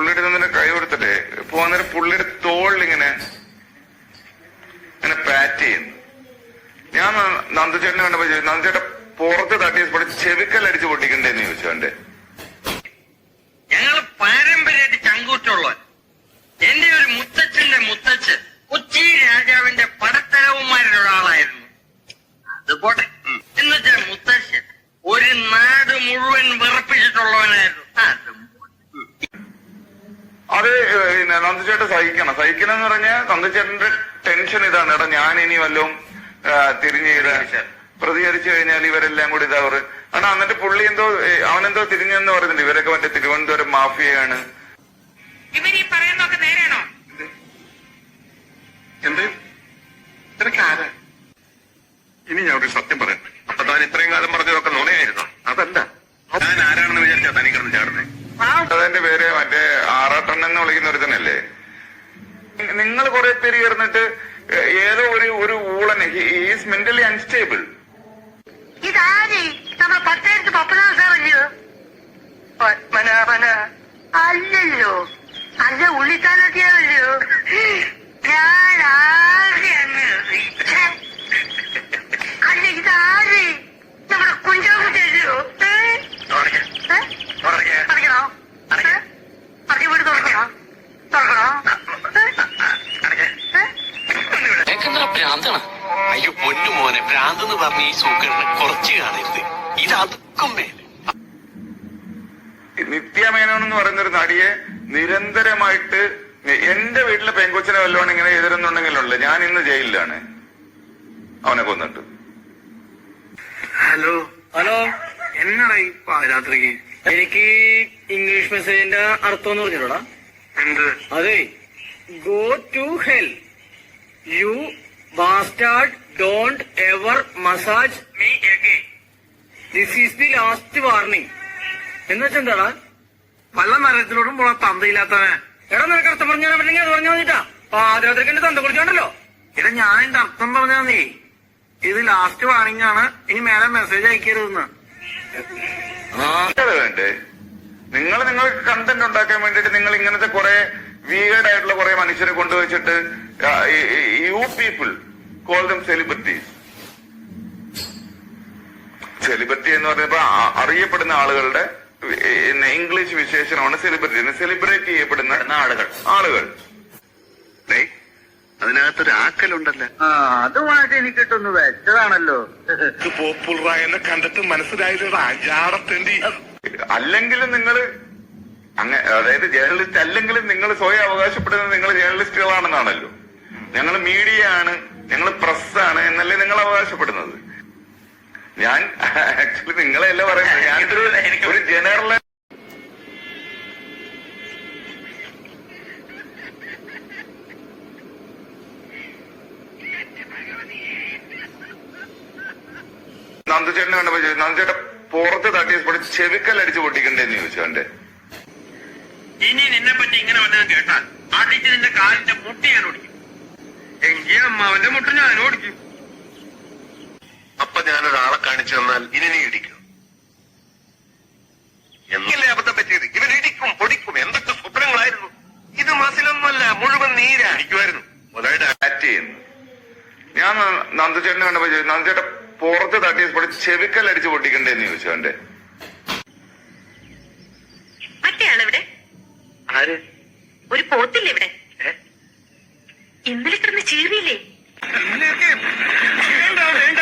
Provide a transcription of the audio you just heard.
പുള്ളിയുടെ തന്നെ കൈ കൊടുത്തിട്ട് പോന്നേരം പുള്ളിയുടെ തോളിലിങ്ങനെ ഇങ്ങനെ പാറ്റ് ചെയ്യുന്നു. ഞാൻ നന്ദുചേട്ടനെ കണ്ടപ്പോ ചോദിച്ചു, നന്ദുചേട്ടൻ പുറത്ത് തട്ടിയപ്പോൾ ചെവിക്കല്ലടിച്ച് പൊട്ടിക്കണ്ടേന്ന് ചോദിച്ചു. എന്റെ ഞങ്ങള് പാരമ്പര്യമായിട്ട് ചങ്കൂറ്റുള്ളവൻ. എന്റെ ഒരു മുത്തച്ഛന്റെ മുത്തച്ഛൻ കൊച്ചി രാജാവിന്റെ പടത്തലവന്മാരിൽ ഒരാളായിരുന്നു. അതുപോട്ടെ, എന്നുവെച്ചാൽ മുത്തച്ഛൻ ഒരു നാട് മുഴുവൻ വിറപ്പിച്ചിട്ടുള്ളവനായിരുന്നു. അത് നന്ദുചേട്ടൻ സഹിക്കണം എന്ന് പറഞ്ഞാൽ നന്ദുചേട്ടന്റെ ടെൻഷൻ ഇതാണ്. എടാ ഞാൻ ഇനി വല്ലതും തിരിഞ്ഞു പ്രതികരിച്ചു കഴിഞ്ഞാൽ ഇവരെല്ലാം കൂടി ഇതാ പറയും. കാരണം എന്നിട്ട് പുള്ളി അവനെന്തോ തിരിഞ്ഞെന്ന് പറയുന്നുണ്ട്. ഇവരൊക്കെ മറ്റേ തിരുവനന്തപുരം മാഫിയയാണ്. ഇവരീ പറയുന്നൊക്കെ നേരാണോ? എന്ത് ഇതൊക്കെ ആരാ? ഇനി ഞാൻ ഒരു സത്യം പറയാം. അപ്പൊ താൻ ഇത്രയും കാലം പറഞ്ഞതൊക്കെ നുണയായിരുന്നു. അതല്ല, ഞാൻ ആരാണെന്ന് വിചാരിച്ചാ തനിക്കിടന്ന് ചാടുന്നേ. അതെന്റെ പേര് മറ്റേ ആറാട്ടണ്ണൻ എന്ന് വിളിക്കുന്ന ഒരുത്തനല്ലേ. നിങ്ങൾ കുറെ പേര് ചേർന്നിട്ട് ഏതോ ഒരു ഊളൻ ഈസ് മെന്റലി അൺസ്റ്റേബിൾ. ഇതാര് നമ്മുടെ പട്ടയത്ത് പപ്പനാഥ സാറല്ലയോ? പത്മനാഭന അല്ലല്ലോ, അല്ല ഉള്ളിക്കാലത്തിയാണല്ലോ. ഞാൻ ആകെ അല്ല, ഇതാര് നമ്മുടെ കുഞ്ചാകുട്ടിയല്ലോ. അടയ്ക്കണോ? അടയ്ക്ക വീട് തുറക്കണോ? ഭ്രാന്താണ്. അയ്യോ പൊന്നു മോനെ, ഭ്രാന്തെന്ന് പറഞ്ഞ ഈ സൂക്കറിനെ കുറച്ച് കാണരുത്. ഇത് അതുക്കും മേലെ. നിത്യമേനോൻ എന്ന് പറയുന്നൊരു നടിയെ നിരന്തരമായിട്ട് എന്റെ വീട്ടിലെ പെങ്കൊച്ചിനെ വല്ലതും ഇങ്ങനെ എതിരുന്നുണ്ടെങ്കിലുള്ള ഞാൻ ഇന്ന് ജയിലിലാണ്. അവനെ കൊന്നിട്ട്. ഹലോ എന്നടാ ഈ പാതിരാത്രിക്ക്? എനിക്ക് ഇംഗ്ലീഷ് മെസ്സേജിന്റെ അർത്ഥം എന്ന് പറഞ്ഞോടാ. എന്ത്? അതെ, go to hell you bastard, don't ever massage me again. This is the last warning. എന്ന് വെച്ചെന്താടാ? വല്ല നരത്തിലോടും പോണ തന്തയില്ലാത്തവനെ. എടാ നിനക്ക് അർത്ഥം പറഞ്ഞാൽ പറ്റില്ലെങ്കിൽ അത് പറഞ്ഞാൽ മതിട്ടാ. പാതിരാത്രിക്ക് എന്റെ തന്ത കുറിച്ചുണ്ടല്ലോ. എടാ ഞാൻ എന്റെ അർത്ഥം പറഞ്ഞാ നീ ഇത് ലാസ്റ്റ് വാർണിംഗ് ആണ്, ഇനി മേലെ മെസ്സേജ് അയക്കരുതെന്ന്. വേണ്ടേ നിങ്ങൾക്ക് കണ്ടന്റ് ഉണ്ടാക്കാൻ വേണ്ടിട്ട് നിങ്ങൾ ഇങ്ങനത്തെ കുറെ വീഗേഡ് ആയിട്ടുള്ള കുറെ മനുഷ്യരെ കൊണ്ടുവച്ചിട്ട് you people call them celebrities. Celebrity എന്ന് പറയുമ്പോ അറിയപ്പെടുന്ന ആളുകളുടെ ഇംഗ്ലീഷ് വിശേഷണമാണ് സെലിബ്രിറ്റി. സെലിബ്രേറ്റ് ചെയ്യപ്പെടുന്ന ആളുകൾ. അതിനകത്തൊരു ആക്കലുണ്ടല്ലോ. അതുമായിട്ട് എനിക്കിട്ടൊന്ന് വെച്ചതാണല്ലോ. പോപ്പുലറായെന്ന് കണ്ടിട്ട് മനസ്സിലായില്ലടാ ജാടത്തേണ്ടി. അല്ലെങ്കിലും നിങ്ങള് അതായത് ജേർണലിസ്റ്റ് അല്ലെങ്കിലും നിങ്ങൾ സ്വയം അവകാശപ്പെടുന്നത് നിങ്ങൾ ജേർണലിസ്റ്റുകളാണെന്നാണല്ലോ. ഞങ്ങൾ മീഡിയ ആണ്, ഞങ്ങൾ പ്രസ്സാണ് എന്നല്ലേ നിങ്ങൾ അവകാശപ്പെടുന്നത്. ഞാൻ ആക്ച്വലി നിങ്ങളെയല്ല പറയുന്നത്. ഞാനൊരു ജനറൽ നന്ദുചേട്ടനെ കണ്ടപ്പോ ചോദിച്ചു, നന്ദുചേട്ടൻ പുറത്ത് തട്ടിയപ്പോൾ ചെവിക്കല്ലടിച്ച് പൊട്ടിക്കണ്ടേന്ന് ചോദിച്ചു. എന്റെ ഇനി നിന്നെ പറ്റി ഇങ്ങനെ വല്ലതും കേട്ടാൽ അടിച്ച് നിന്റെ കാലിന്റെ മുട്ടി ഞാൻ ഓടിക്കും. എങ്കിൽ അമ്മാവന്റെ മുട്ട ഞാൻ ഓടിക്കും. അപ്പൊ ഞാനൊരാളെ കാണിച്ചു തന്നാൽ ഇനി നീ ഇടിക്കും. എന്നല്ലേ അബദ്ധം പറ്റിയത്? ഇവൻ ഇടിക്കും പൊടിക്കും. എന്തൊക്കെ സ്വപ്നങ്ങളായിരുന്നു. ഇത് മസിലൊന്നുമല്ല, മുഴുവൻ നീരാ. അടിക്കുമായിരുന്നു മുതലായിട്ട് ബാറ്റ് ചെയ്യുന്നു. ഞാൻ നന്ദുചേട്ടനെ കണ്ടപ്പോ ചോദിച്ചു, നന്ദുചേട്ടൻ പുറത്ത് തട്ടിയപ്പോൾ ചെവിക്കല്ലടിച്ച് പൊട്ടിക്കണ്ടേന്ന് ചോദിച്ചു. എന്റെ മറ്റേ ആളിവിടെ ആര്? ഒരു പോത്തില്ലേ ഇവിടെ? ഇന്നലെ കിടന്ന് ചീറിയില്ലേ? വേണ്ട വേണ്ട